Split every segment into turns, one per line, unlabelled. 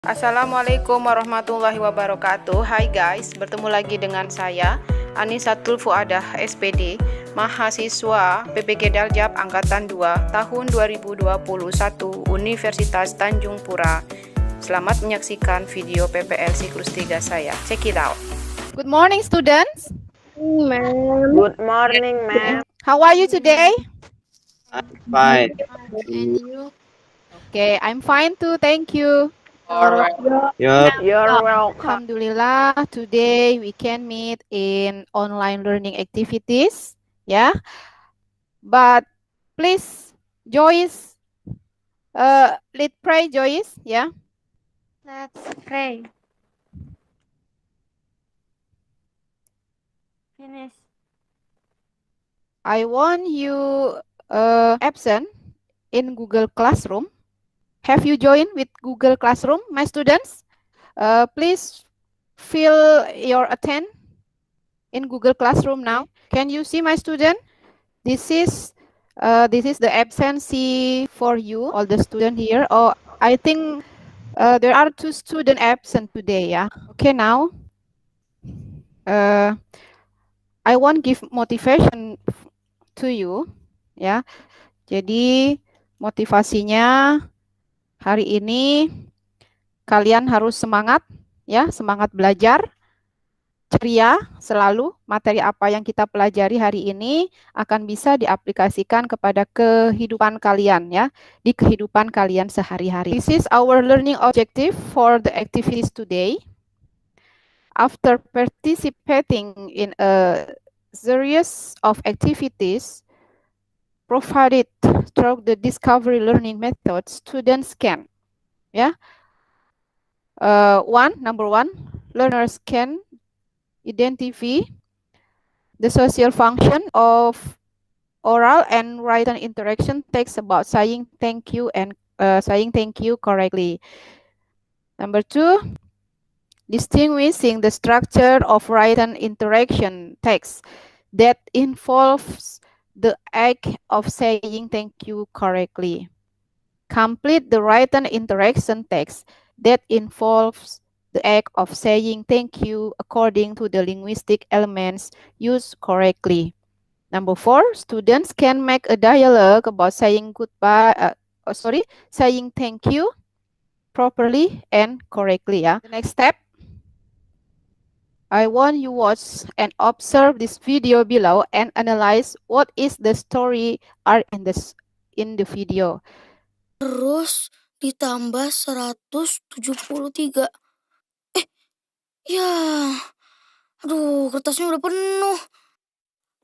Assalamualaikum warahmatullahi wabarakatuh. Hai guys, bertemu lagi dengan saya Anisatul Fuadah SPD, mahasiswa PPG Daljab Angkatan 2 tahun 2021 Universitas Tanjung Pura. Selamat menyaksikan video PPL siklus 3 saya. Check it out. Good morning students.
Good morning, ma'am.
How are you today?
I'm fine.
And you?
Okay, I'm fine too. Thank you.
You're welcome.
Alhamdulillah, today we can meet in online learning activities, yeah. But please, Joyce, let's pray, Joyce, yeah.
Let's pray. Finish.
I want you absent in Google Classroom. Have you joined with Google Classroom, my students? Please fill your attend in Google Classroom now. Can you see my student? This is the absentee for you, all the student here. Oh, I think there are 2 students absent today, yeah. Okay, now I want give motivation to you, ya. Jadi motivasinya hari ini kalian harus semangat, ya, semangat belajar, ceria selalu. Materi apa yang kita pelajari hari ini akan bisa diaplikasikan kepada kehidupan kalian, ya, di kehidupan kalian sehari-hari. This is our learning objective for the activities today. After participating in a series of activities provided through the discovery learning method, students can, yeah. Number one, learners can identify the social function of oral and written interaction text about saying thank you and saying thank you correctly. Number two, distinguishing the structure of written interaction text that involves the act of saying thank you correctly. Complete the written interaction text that involves the act of saying thank you according to the linguistic elements used correctly. Number four, students can make a dialogue about saying saying thank you properly and correctly. Yeah. The next step, I want you watch and observe this video below and analyze what is the story are in the video.
Terus ditambah 173. Ya. Aduh, kertasnya udah penuh.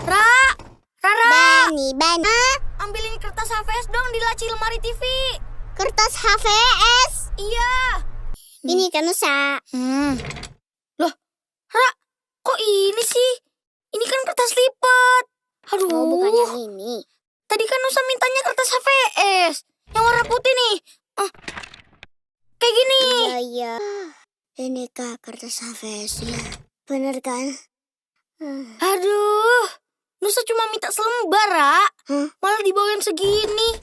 Rara.
Bani.
Ambilin kertas HVS dong di laci lemari TV.
Kertas HVS.
Iya.
Ini kan Nusa.
Loh, Ra, kok ini sih? Ini kan kertas lipat. Aduh.
Oh, bukan yang ini.
Tadi kan Nusa mintanya kertas HVS. Yang warna putih nih. Kayak gini.
Iya. Ini kak kertas HVS-nya. Bener kan?
Aduh. Nusa cuma minta selembar, Ra. Malah dibawain segini.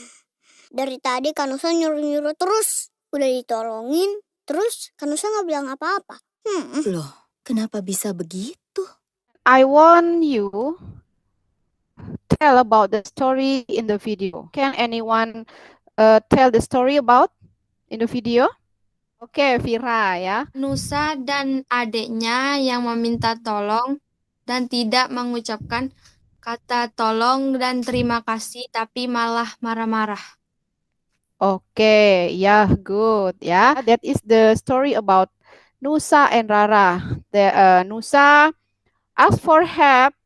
Dari tadi kan Nusa nyuruh-nyuruh terus. Udah ditolongin. Terus kan Nusa nggak bilang apa-apa.
Loh, kenapa bisa begitu?
I want you tell about the story in the video. Can anyone tell the story about in the video? Oke, Vira ya.
Nusa dan adiknya yang meminta tolong dan tidak mengucapkan kata tolong dan terima kasih, tapi malah marah-marah.
Oke, ya, good ya. That is the story about Nusa and Rara. Nusa asked for help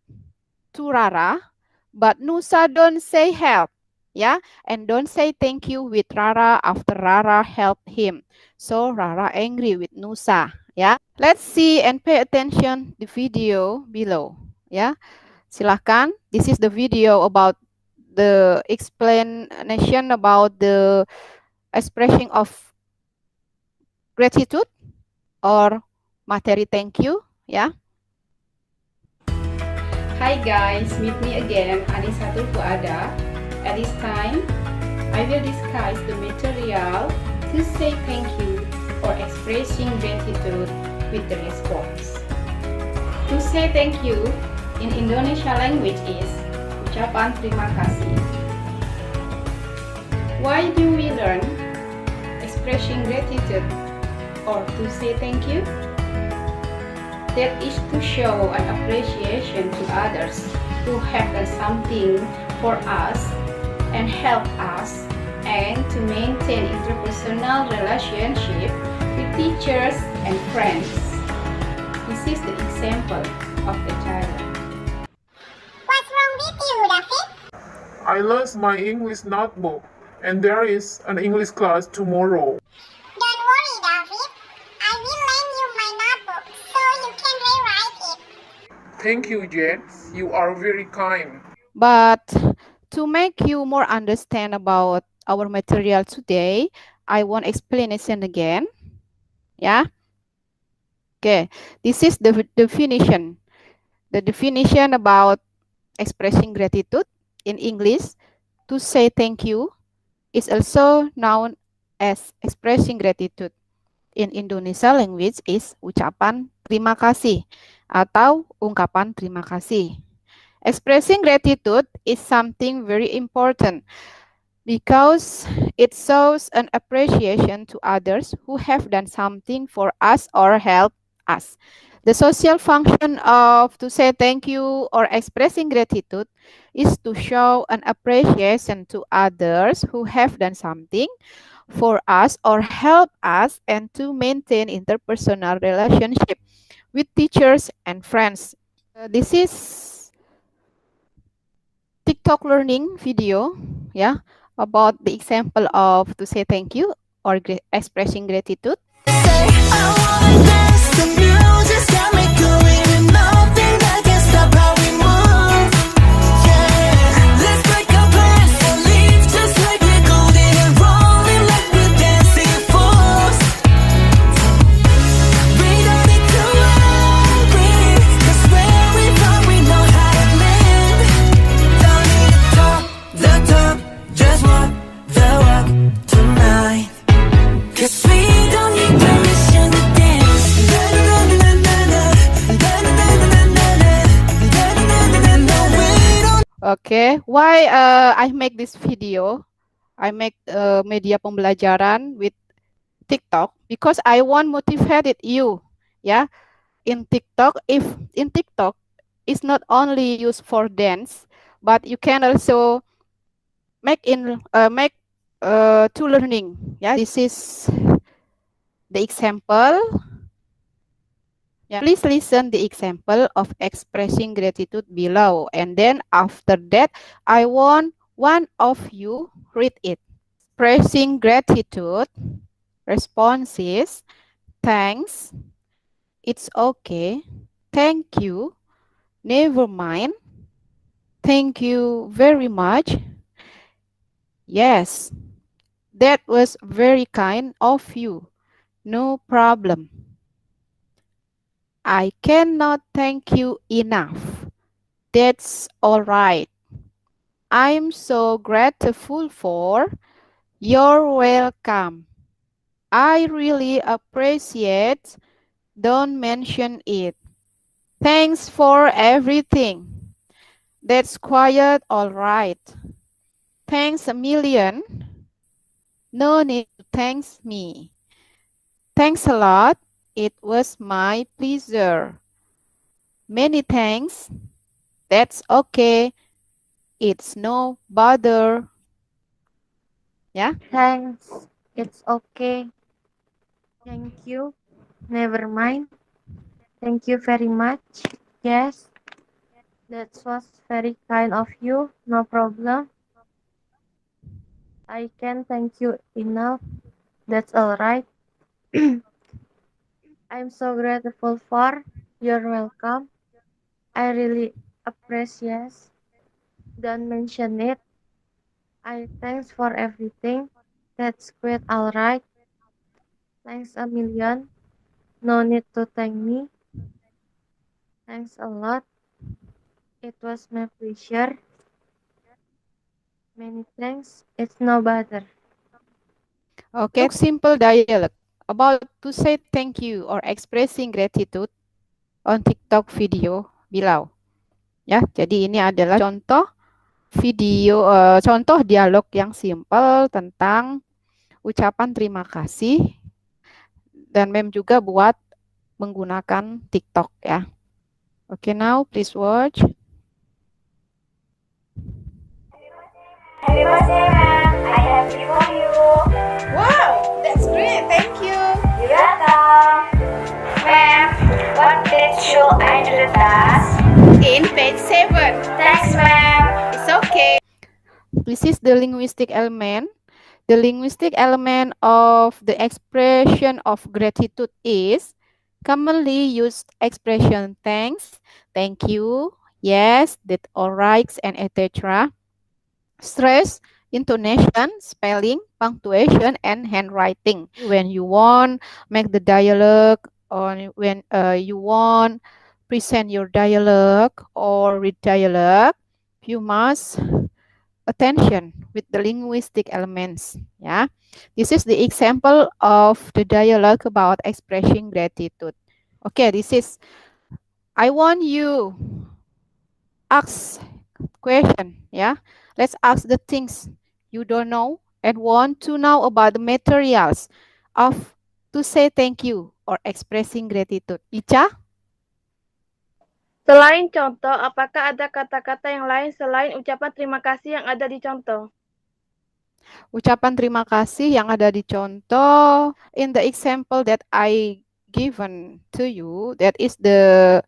to Rara, but Nusa don't say help, yeah, and don't say thank you with Rara after Rara helped him. So Rara angry with Nusa, yeah. Let's see and pay attention the video below, yeah. Silahkan. This is the video about the explanation about the expression of gratitude or materi thank you, yeah. Hi guys, meet me again, Anisatul Fuadah. At this time, I will discuss the material to say thank you or expressing gratitude with the response. To say thank you in Indonesia language is ucapan terima kasih. Why do we learn expressing gratitude or to say thank you? That is to show an appreciation to others who have done something for us and help us, and to maintain interpersonal relationship with teachers and friends. This is the example of the child.
What's wrong with you, David?
I lost my English notebook, and there is an English class tomorrow.
Don't worry, David. I will lend you my notebook so you can rewrite it.
Thank you, James. You are very kind.
But to make you more understand about our material today, I want explanation again. Yeah. Okay. This is the definition. The definition about expressing gratitude in English. To say thank you is also known as expressing gratitude. In Indonesia language is ucapan terima kasih atau ungkapan terima kasih. Expressing gratitude is something very important because it shows an appreciation to others who have done something for us or helped us. The social function of to say thank you or expressing gratitude is to show an appreciation to others who have done something for us or help us, and to maintain interpersonal relationship with teachers and friends. This is TikTok learning video, yeah, about the example of to say thank you or expressing gratitude. Okay, why I make this video? I make media pembelajaran with TikTok because I want motivated you. Yeah, in TikTok, if in TikTok it's not only used for dance, but you can also make to learning. Yeah, this is the example. Yeah, please listen the example of expressing gratitude below, and then after that, I want one of you read it. Expressing gratitude. Responses: thanks, it's okay, thank you, never mind, thank you very much, yes, that was very kind of you, no problem. I cannot thank you enough. That's all right. I'm so grateful for. You're welcome. I really appreciate. Don't mention it. Thanks for everything. That's quite all right. Thanks a million. No need to thanks me. Thanks a lot. It was my pleasure. Many thanks. That's okay. It's no bother. Yeah.
Thanks. It's okay. Thank you. Never mind. Thank you very much. Yes. That was very kind of you. No problem. I can thank you enough. That's all right. I'm so grateful for. You're welcome. I really appreciate. Don't mention it. I thanks for everything. That's quite all right. Thanks a million. No need to thank me. Thanks a lot. It was my pleasure. Many thanks. It's no bother.
Okay, simple dialogue. about to say thank you or expressing gratitude on TikTok video below. Ya, jadi ini adalah contoh video, contoh dialog yang simple tentang ucapan terima kasih, dan mem juga buat menggunakan TikTok ya. Okay, now please watch.
Happy birthday, ma'am. I have you for you.
Wow, that's great. Thank you.
You're welcome. Ma'am, what page should I do the task?
In page 7.
Thanks, ma'am.
It's okay. This is the linguistic element. The linguistic element of the expression of gratitude is commonly used expression thanks, thank you, yes, that, all right, and etc. Stress, intonation, spelling, punctuation, and handwriting. When you want make the dialogue, or when you want present your dialogue or read dialogue, you must attention with the linguistic elements. Yeah, this is the example of the dialogue about expressing gratitude. Okay, this is, I want you ask question. Yeah, let's ask the things you don't know and want to know about the materials of to say thank you or expressing gratitude. Ica?
Selain contoh, apakah ada kata-kata yang lain selain ucapan terima kasih yang ada di contoh?
Ucapan terima kasih yang ada di contoh, in the example that I given to you, that is the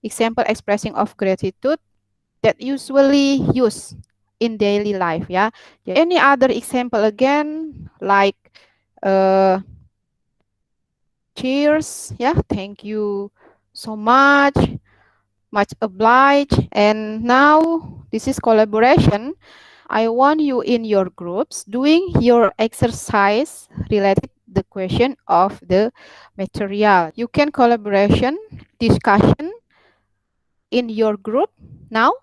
example expressing of gratitude that usually used in daily life. Yeah. Any other example again, like cheers. Yeah. Thank you so much. Much obliged. And now this is collaboration. I want you in your groups doing your exercise related the question of the material. You can collaboration, discussion in your group now.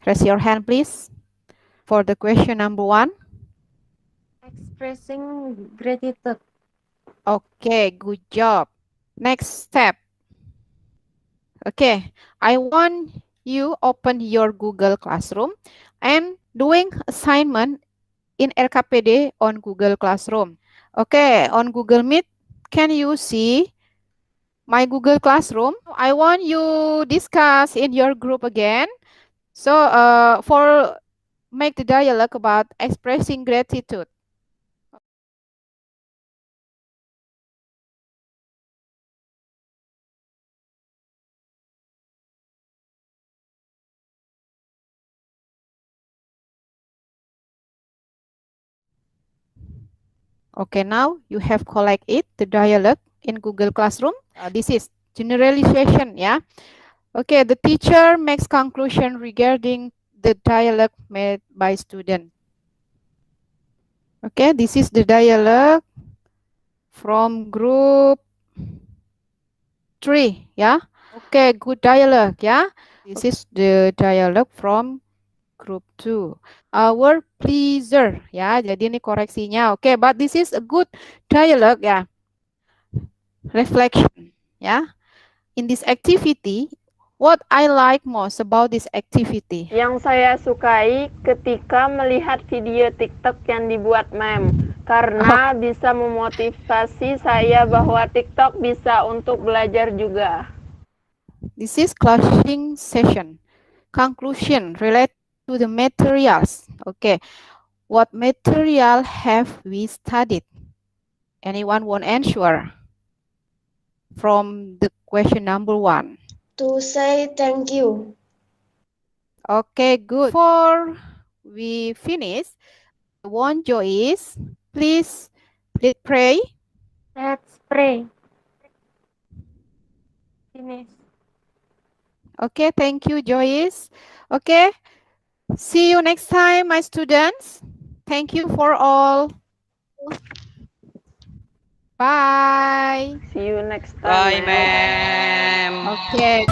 Raise your hand, please, for the question number 1.
Expressing gratitude.
Okay, good job. Next step. Okay, I want you open your Google Classroom and doing assignment in RKPD on Google Classroom. Okay, on Google Meet, can you see my Google Classroom? I want you discuss in your group again. So for make the dialogue about expressing gratitude. Okay, now you have collect it, the dialogue in Google Classroom. This is generalization, yeah. Okay, the teacher makes conclusion regarding the dialogue made by student. Okay, this is the dialogue from group 3, yeah. Okay, good dialogue, yeah. This is the dialogue from group 2. Our pleasure, ya. Jadi ini koreksinya. Oke, but this is a good dialogue, ya. Reflection, ya. In this activity, what I like most about this activity?
Yang saya sukai ketika melihat video TikTok yang dibuat mem, karena bisa memotivasi saya bahwa TikTok bisa untuk belajar juga.
This is closing session. Conclusion related to the materials. Okay, what material have we studied? Anyone want answer from the question number 1?
To say thank you.
Okay, good. Before we finish, I want Joyce, please pray.
Let's pray. Finish.
Okay, thank you, Joyce. Okay, see you next time, my students. Thank you for all. Bye.
See you next time.
Bye, ma'am.
Okay.